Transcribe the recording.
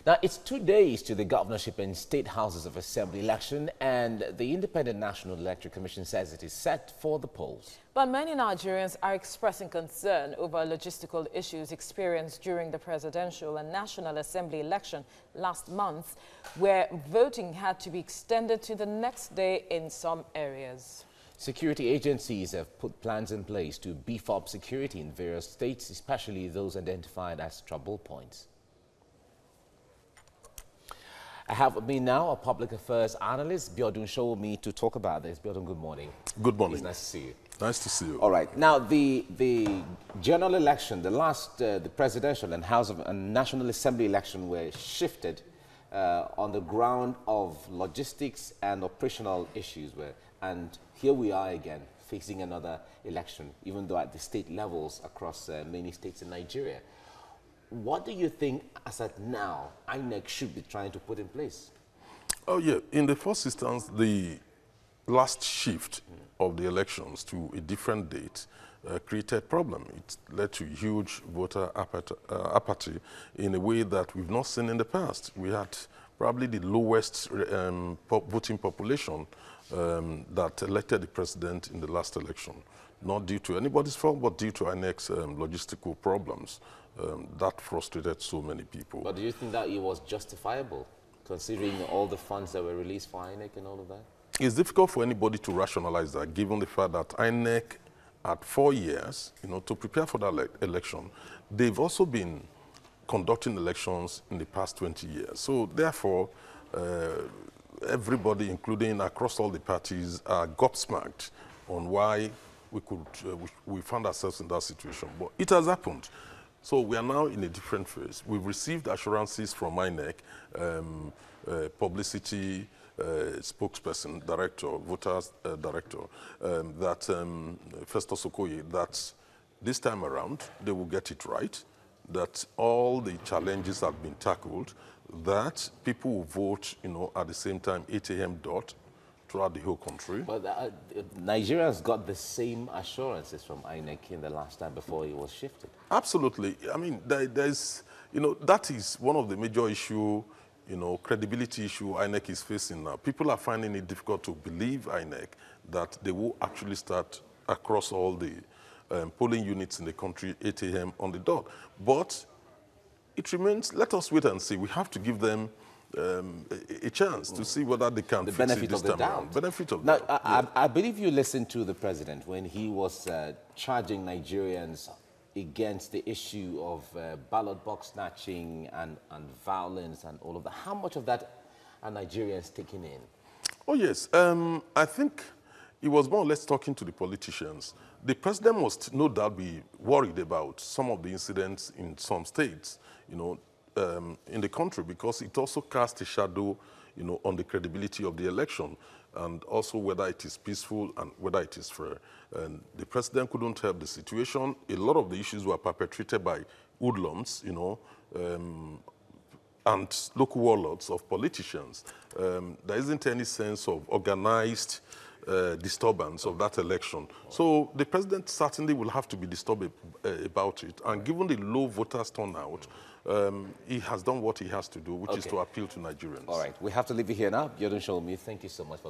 Now, it's 2 days to the governorship and state houses of assembly election, and the Independent National Electoral Commission says it is set for the polls. But many Nigerians are expressing concern over logistical issues experienced during the presidential and National Assembly election last month, where voting had to be extended to the next day in some areas. Security agencies have put plans in place to beef up security in various states, especially those identified as trouble points. I have with me now a public affairs analyst, Biodun Showomi, to talk about this. Biodun, good morning. Good morning. It's nice to see you. Nice to see you. All right. Now, the general election, the presidential and House of and National Assembly election were shifted on the ground of logistics and operational issues. And here we are again facing another election, even though at the state levels across many states in Nigeria. What do you think, as at now, INEC should be trying to put in place? Oh, yeah. In the first instance, the last shift of the elections to a different date created problem. It led to huge voter apathy in a way that we've not seen in the past. We had probably the lowest voting population that elected the president in the last election. Not due to anybody's fault, but due to INEC's logistical problems. That frustrated so many people. But do you think that it was justifiable, considering all the funds that were released for INEC and all of that? It's difficult for anybody to rationalize that, given the fact that INEC had 4 years, to prepare for that election. They've also been conducting elections in the past 20 years. So therefore, everybody, including across all the parties, are gobsmacked on why we found ourselves in that situation. But it has happened. So we are now in a different phase. We've received assurances from INEC, publicity spokesperson, director, voters director, that Festus Okoye, that this time around they will get it right, that all the challenges have been tackled, that people will vote, at the same time, 8 a.m. dot, throughout the whole country. But Nigerians got the same assurances from INEC in the last time before it was shifted. Absolutely. I mean, there's, that is one of the major issue, credibility issue INEC is facing now. People are finding it difficult to believe INEC that they will actually start across all the polling units in the country 8 a.m. on the dot. But it remains, let us wait and see. We have to give them a chance to see whether they can fix it this time around. Benefit of the doubt. I believe you listened to the president when he was charging Nigerians against the issue of ballot box snatching and violence and all of that. How much of that are Nigerians taking in? Oh, yes. I think he was more or less talking to the politicians. The president must no doubt be worried about some of the incidents in some states, in the country, because it also casts a shadow, on the credibility of the election, and also whether it is peaceful and whether it is fair. And the president couldn't help the situation. A lot of the issues were perpetrated by hoodlums, and local warlords of politicians. There isn't any sense of organized disturbance of that election. So the president certainly will have to be disturbed about it. And given the low voters turnout, he has done what he has to do, which is to appeal to Nigerians. All right. We have to leave you here now. Biodun Showomi, thank you so much for